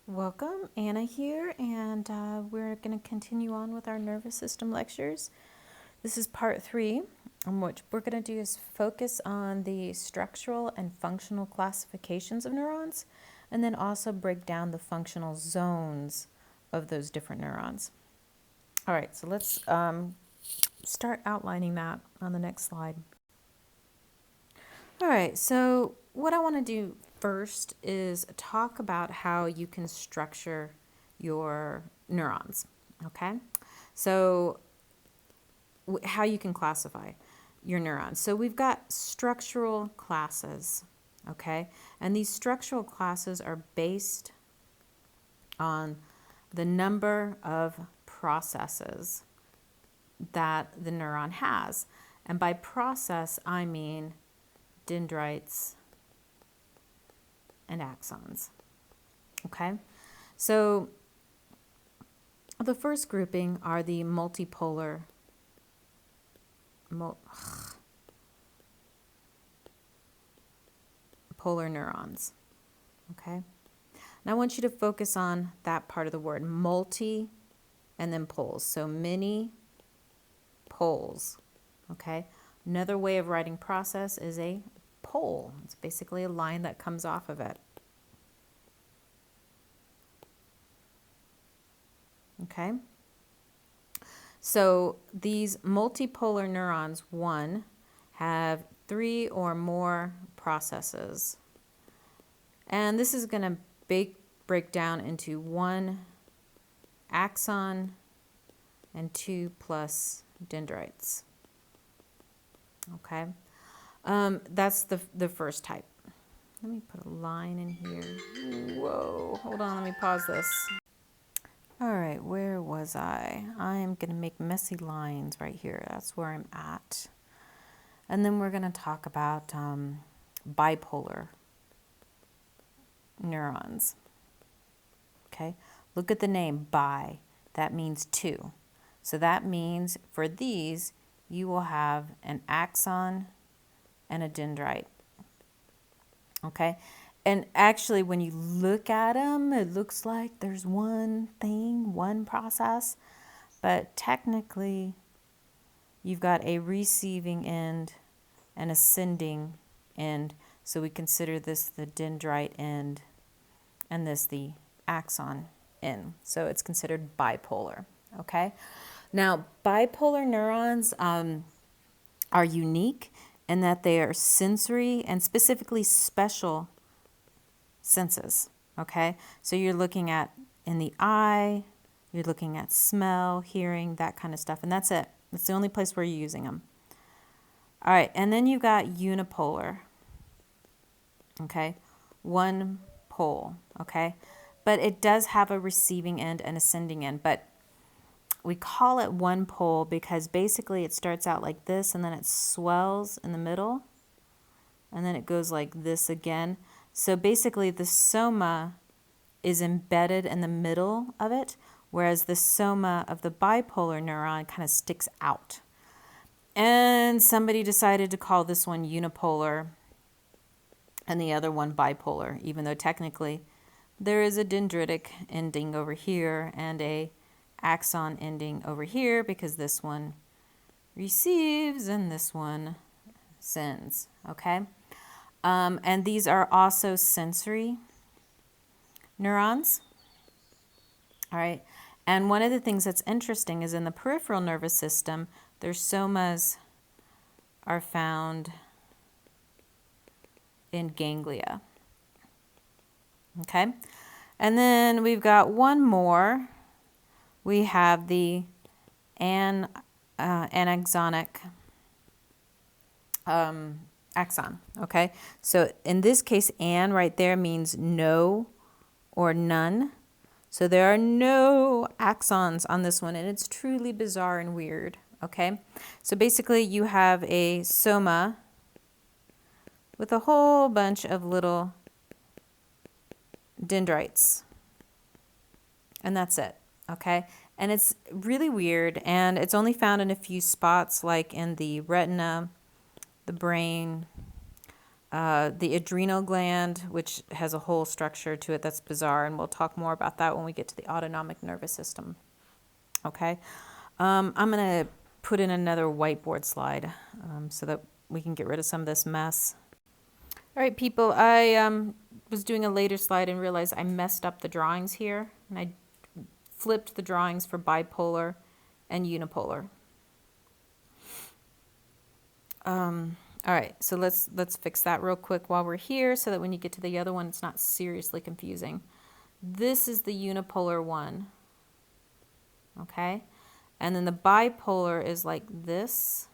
Welcome, Anna here, and we're going to continue on with our nervous system lectures. This is part 3, and what we're going to do is focus on the structural and functional classifications of neurons, and then also break down the functional zones of those different neurons. All right, so let's start outlining that on the next slide. All right, so what I want to do first is talk about how you can structure your neurons, okay? So how you can classify your neurons. So we've got structural classes, okay? And these structural classes are based on the number of processes that the neuron has. And by process, I mean dendrites and axons. Okay, so the first grouping are the multipolar polar neurons. Okay, now I want you to focus on that part of the word, multi and then poles. So many poles. Okay, another way of writing process is a pole. It's basically a line that comes off of it. Okay, so these multipolar neurons, one, have 3 or more processes. And this is going to break down into 1 axon and 2 plus dendrites. Okay, that's the first type. Let me put a line in here. Whoa, hold on, let me pause this. All right, where was I? I am going to make messy lines right here. That's where I'm at. And then we're going to talk about bipolar neurons. Okay, look at the name, bi. That means 2. So that means for these, you will have an axon and a dendrite. Okay, and actually when you look at them, it looks like there's one thing, one process, but technically you've got a receiving end and ascending end. So we consider this the dendrite end and this the axon end. So it's considered bipolar. Okay, now bipolar neurons are unique in that they are sensory and specifically special senses. Okay, so you're looking at in the eye, you're looking at smell, hearing, that kind of stuff, and that's it. It's the only place where you're using them. All right, and then you've got unipolar. Okay, one pole. Okay, but it does have a receiving end and ascending end, but we call it one pole because basically it starts out like this and then it swells in the middle and then it goes like this again. So basically the soma is embedded in the middle of it, whereas the soma of the bipolar neuron kind of sticks out. And somebody decided to call this one unipolar and the other one bipolar, even though technically there is a dendritic ending over here and a axon ending over here because this one receives and this one sends. Okay, and these are also sensory neurons. All right, and one of the things that's interesting is in the peripheral nervous system, their somas are found in ganglia. Okay, and then we've got one more. We have the anaxonic axon. Okay, so in this case, an right there means no or none. So there are no axons on this one, and it's truly bizarre and weird. Okay, so basically you have a soma with a whole bunch of little dendrites, and that's it. Okay, and it's really weird, and it's only found in a few spots like in the retina, the brain, the adrenal gland, which has a whole structure to it that's bizarre, and we'll talk more about that when we get to the autonomic nervous system. Okay, I'm going to put in another whiteboard slide so that we can get rid of some of this mess. All right, people, I was doing a later slide and realized I messed up the drawings here, and I flipped the drawings for bipolar and unipolar. All right, so let's fix that real quick while we're here so that when you get to the other one, it's not seriously confusing. This is the unipolar one, okay? And then the bipolar is like this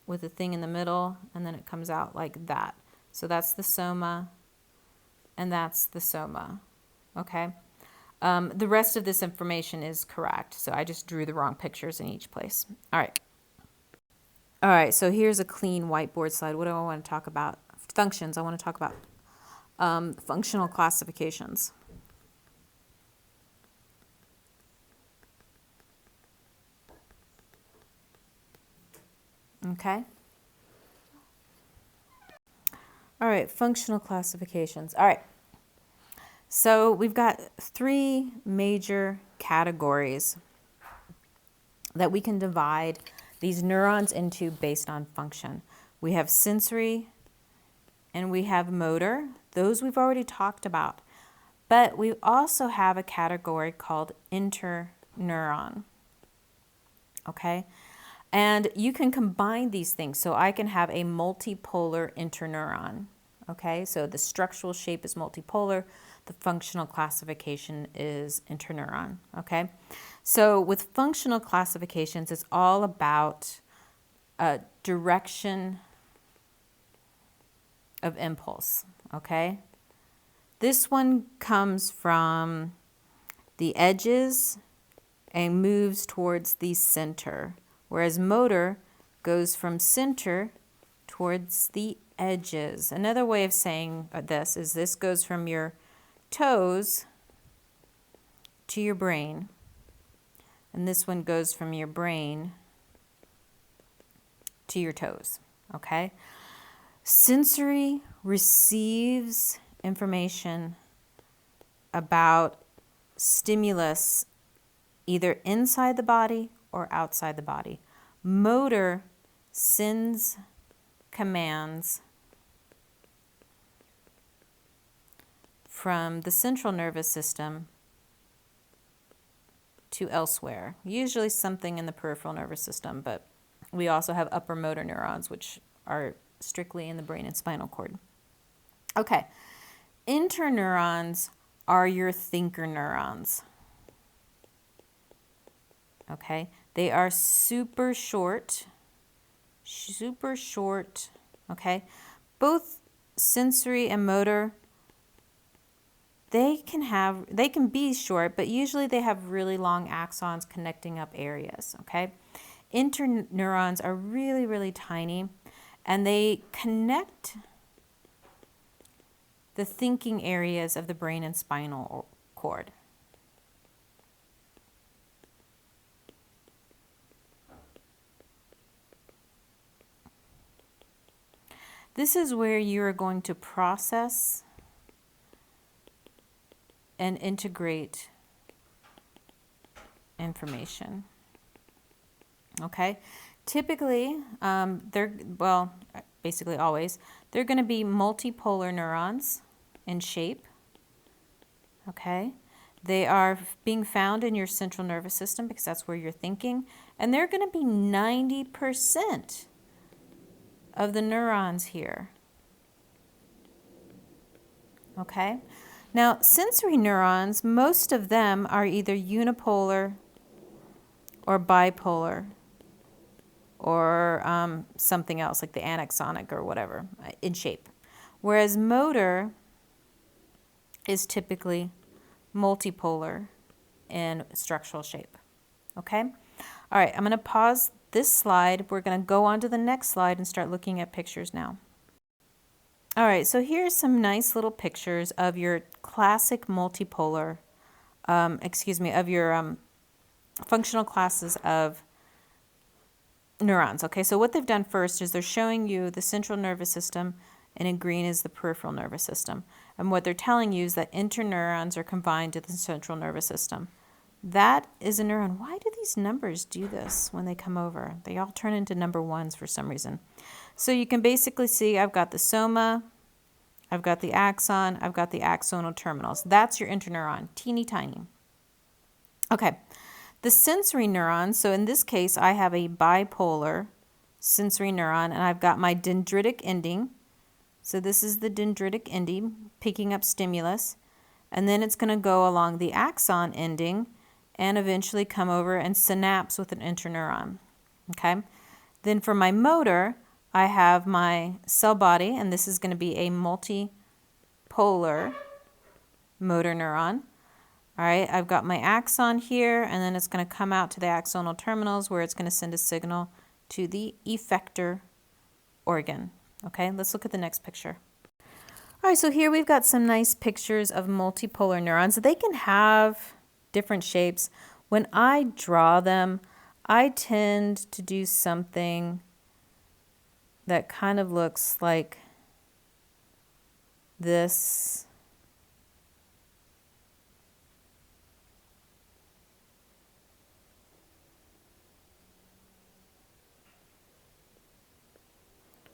with a thing in the middle, and then it comes out like that. So that's the soma, and that's the soma, okay? The rest of this information is correct, so I just drew the wrong pictures in each place. All right. All right, so here's a clean whiteboard slide. What do I want to talk about? Functions. I want to talk about functional classifications. Okay. All right, functional classifications. All right. So we've got 3 major categories that we can divide these neurons into based on function. We have sensory and we have motor. Those we've already talked about. But we also have a category called interneuron. Okay? And you can combine these things. So I can have a multipolar interneuron. Okay? So the structural shape is multipolar. The functional classification is interneuron. Okay? So with functional classifications, it's all about direction of impulse, okay? This one comes from the edges and moves towards the center, whereas motor goes from center towards the edges. Another way of saying this is this goes from your toes to your brain. And this one goes from your brain to your toes, okay? Sensory receives information about stimulus either inside the body or outside the body. Motor sends commands from the central nervous system to elsewhere, usually something in the peripheral nervous system, but we also have upper motor neurons, which are strictly in the brain and spinal cord. Okay, interneurons are your thinker neurons. Okay, they are super short, okay? Both sensory and motor, they can be short, but usually they have really long axons connecting up areas, okay? Interneurons are really, really tiny, and they connect the thinking areas of the brain and spinal cord. This is where you are going to process and integrate information. Okay? Typically, basically always, they're going to be multipolar neurons in shape. Okay? They are being found in your central nervous system because that's where you're thinking. And they're going to be 90% of the neurons here. Okay? Now, sensory neurons, most of them are either unipolar or bipolar or something else like the anaxonic or whatever in shape. Whereas motor is typically multipolar in structural shape. Okay? All right, I'm going to pause this slide. We're going to go on to the next slide and start looking at pictures now. All right, so here's some nice little pictures of your classic multipolar, of your functional classes of neurons. Okay, so what they've done first is they're showing you the central nervous system and in green is the peripheral nervous system. And what they're telling you is that interneurons are combined to the central nervous system. That is a neuron. Why do these numbers do this when they come over? They all turn into number ones for some reason. So you can basically see I've got the soma, I've got the axon, I've got the axonal terminals. That's your interneuron, teeny tiny. Okay, the sensory neurons, so in this case I have a bipolar sensory neuron and I've got my dendritic ending. So this is the dendritic ending picking up stimulus, and then it's going to go along the axon ending and eventually come over and synapse with an interneuron. Okay, then for my motor, I have my cell body, and this is going to be a multipolar motor neuron. All right, I've got my axon here, and then it's going to come out to the axonal terminals where it's going to send a signal to the effector organ. Okay, let's look at the next picture. All right, so here we've got some nice pictures of multipolar neurons. They can have different shapes. When I draw them, I tend to do something that kind of looks like this.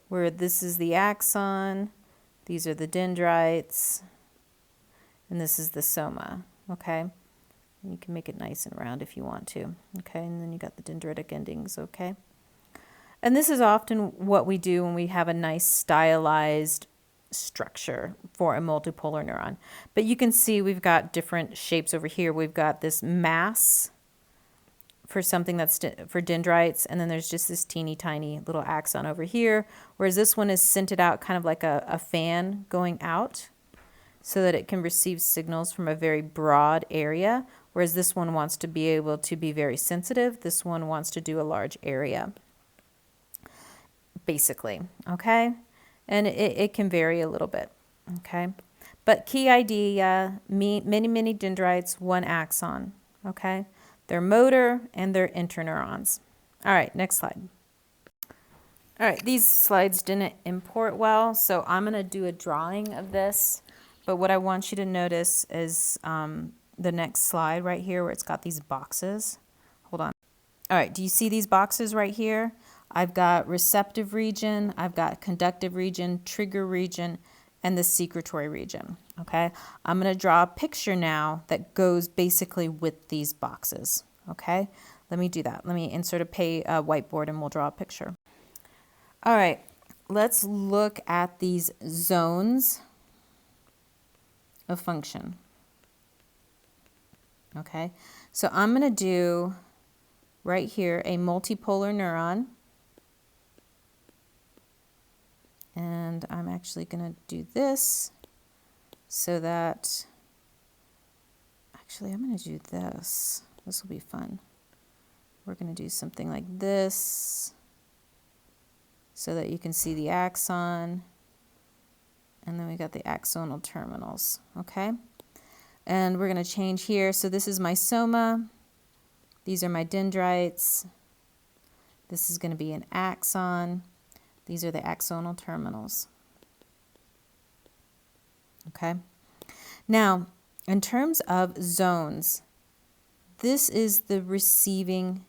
Where this is the axon, these are the dendrites, and this is the soma, okay? You can make it nice and round if you want to, okay? And then you got the dendritic endings, okay? And this is often what we do when we have a nice stylized structure for a multipolar neuron. But you can see we've got different shapes over here. We've got this mass for something that's for dendrites, and then there's just this teeny tiny little axon over here, whereas this one is scented out kind of like a fan going out so that it can receive signals from a very broad area, whereas this one wants to be able to be very sensitive. This one wants to do a large area, basically, okay? And it can vary a little bit, okay? But key idea, many dendrites, one axon, okay? They're motor and they're interneurons. All right, next slide. All right, these slides didn't import well, so I'm going to do a drawing of this. But what I want you to notice is the next slide right here where it's got these boxes. Hold on. All right, do you see these boxes right here? I've got receptive region, I've got conductive region, trigger region, and the secretory region, okay? I'm going to draw a picture now that goes basically with these boxes, okay? Let me do that. Let me insert a whiteboard and we'll draw a picture. All right, let's look at these zones of function, okay? So I'm going to do right here a multipolar neuron. And I'm actually going to do this so that, actually I'm going to do this. This will be fun. We're going to do something like this so that you can see the axon. And then we got the axonal terminals, okay? And we're going to change here. So this is my soma. These are my dendrites. This is going to be an axon. These are the axonal terminals. Okay. Now, in terms of zones, this is the receiving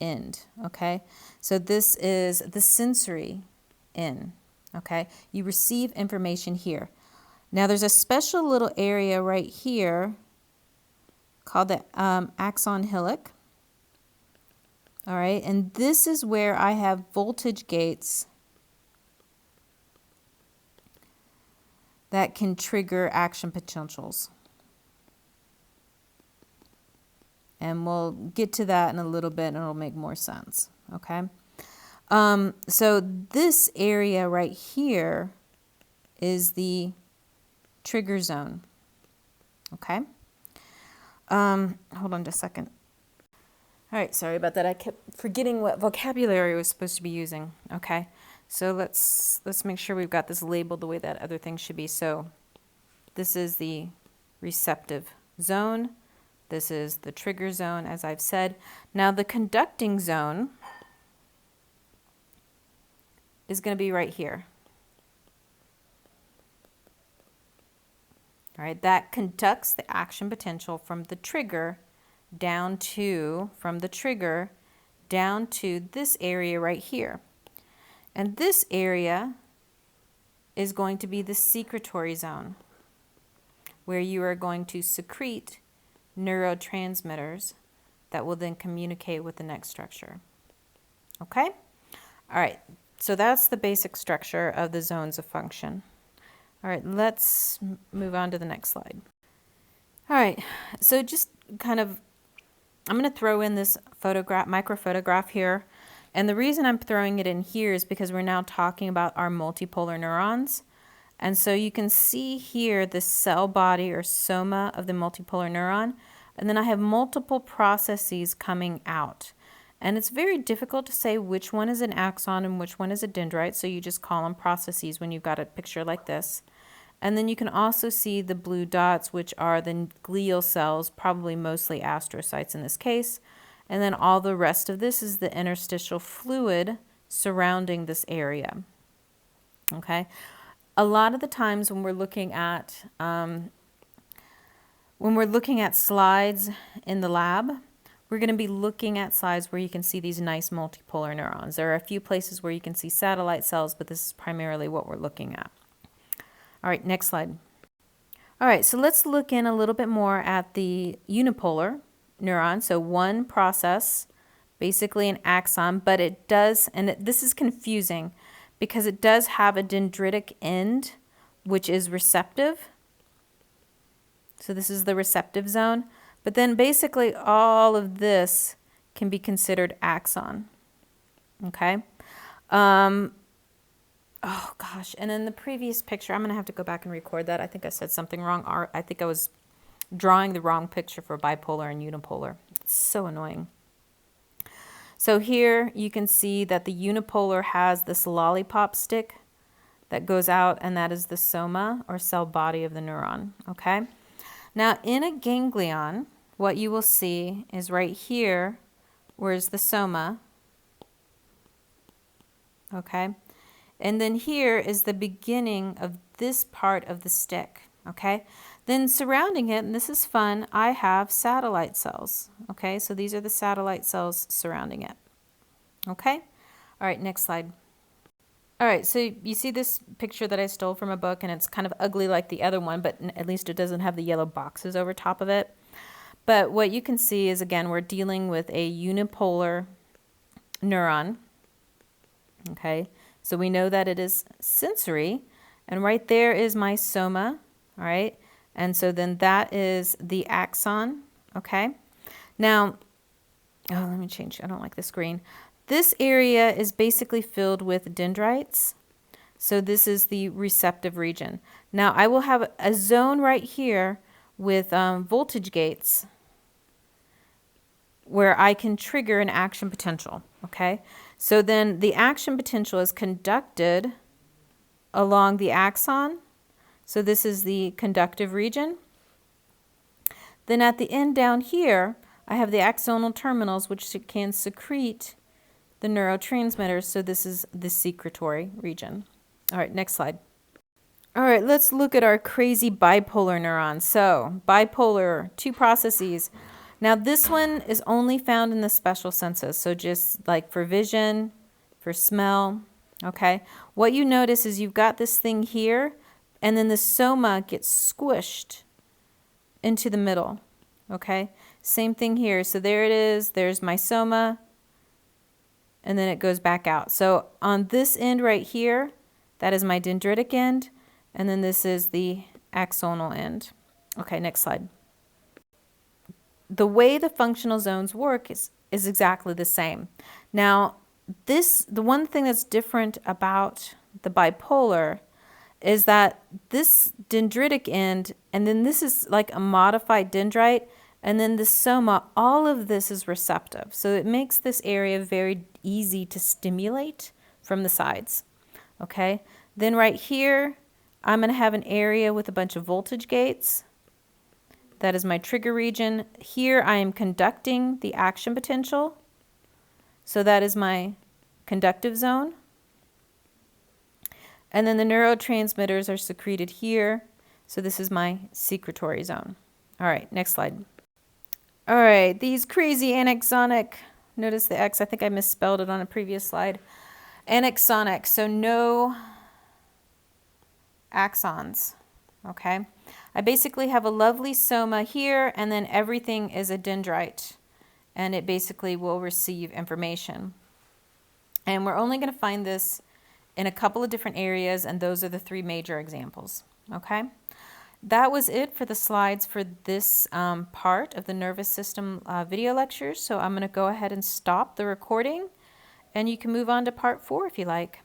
end. Okay. So this is the sensory end. Okay. You receive information here. Now, there's a special little area right here called the axon hillock. All right. And this is where I have voltage gates that can trigger action potentials. And we'll get to that in a little bit and it'll make more sense, okay? So this area right here is the trigger zone, okay? Hold on just a second. All right, sorry about that. I kept forgetting what vocabulary I was supposed to be using, okay? So let's make sure we've got this labeled the way that other things should be. So this is the receptive zone. This is the trigger zone, as I've said. Now the conducting zone is going to be right here. All right, that conducts the action potential from the trigger down to, this area right here. And this area is going to be the secretory zone, where you are going to secrete neurotransmitters that will then communicate with the next structure. Okay? All right, so that's the basic structure of the zones of function. All right, let's move on to the next slide. All right, so just kind of, I'm going to throw in this photograph, microphotograph here. And the reason I'm throwing it in here is because we're now talking about our multipolar neurons. And so you can see here the cell body or soma of the multipolar neuron. And then I have multiple processes coming out. And it's very difficult to say which one is an axon and which one is a dendrite. So you just call them processes when you've got a picture like this. And then you can also see the blue dots, which are the glial cells, probably mostly astrocytes in this case. And then all the rest of this is the interstitial fluid surrounding this area. Okay. A lot of the times when we're looking at slides in the lab, we're going to be looking at slides where you can see these nice multipolar neurons. There are a few places where you can see satellite cells, but this is primarily what we're looking at. All right, next slide. All right, so let's look in a little bit more at the unipolar neuron. So one process, basically an axon, but it does, and this is confusing because it does have a dendritic end, which is receptive. So this is the receptive zone. But then basically all of this can be considered axon. Okay. Oh gosh, and in the previous picture, I'm going to have to go back and record that. I think I said something wrong. I think I was drawing the wrong picture for bipolar and unipolar. It's so annoying. So here you can see that the unipolar has this lollipop stick that goes out, and that is the soma or cell body of the neuron. Okay. Now in a ganglion, what you will see is right here, where's the soma. Okay. And then here is the beginning of this part of the stick, okay? Then surrounding it, and this is fun, I have satellite cells, okay? So these are the satellite cells surrounding it, okay? All right, next slide. All right, so you see this picture that I stole from a book, and it's kind of ugly like the other one, but at least it doesn't have the yellow boxes over top of it. But what you can see is, again, we're dealing with a unipolar neuron, okay? So we know that it is sensory, and right there is my soma, all right? And so then that is the axon, okay? Now, let me change, I don't like the screen. This area is basically filled with dendrites. So this is the receptive region. Now I will have a zone right here with voltage gates where I can trigger an action potential, okay? So then the action potential is conducted along the axon. So this is the conductive region. Then at the end down here, I have the axonal terminals, which can secrete the neurotransmitters. So this is the secretory region. All right, next slide. All right, let's look at our crazy bipolar neurons. So bipolar, two processes. Now this one is only found in the special senses, so just like for vision, for smell, okay? What you notice is you've got this thing here, and then the soma gets squished into the middle, okay? Same thing here, so there it is, there's my soma, and then it goes back out. So on this end right here, that is my dendritic end, and then this is the axonal end. Okay, next slide. The way the functional zones work is exactly the same. Now, the one thing that's different about the bipolar is that this dendritic end, and then this is like a modified dendrite, and then the soma, all of this is receptive. So it makes this area very easy to stimulate from the sides. Okay, then right here, I'm going to have an area with a bunch of voltage gates. That is my trigger region. Here I am conducting the action potential. So that is my conductive zone. And then the neurotransmitters are secreted here. So this is my secretory zone. All right, next slide. All right, these crazy anaxonic, notice the X, I think I misspelled it on a previous slide. Anaxonic, so no axons, okay? I basically have a lovely soma here, and then everything is a dendrite, and it basically will receive information. And we're only going to find this in a couple of different areas, and those are the three major examples, okay? That was it for the slides for this part of the nervous system video lectures. So I'm going to go ahead and stop the recording, and you can move on to part 4 if you like.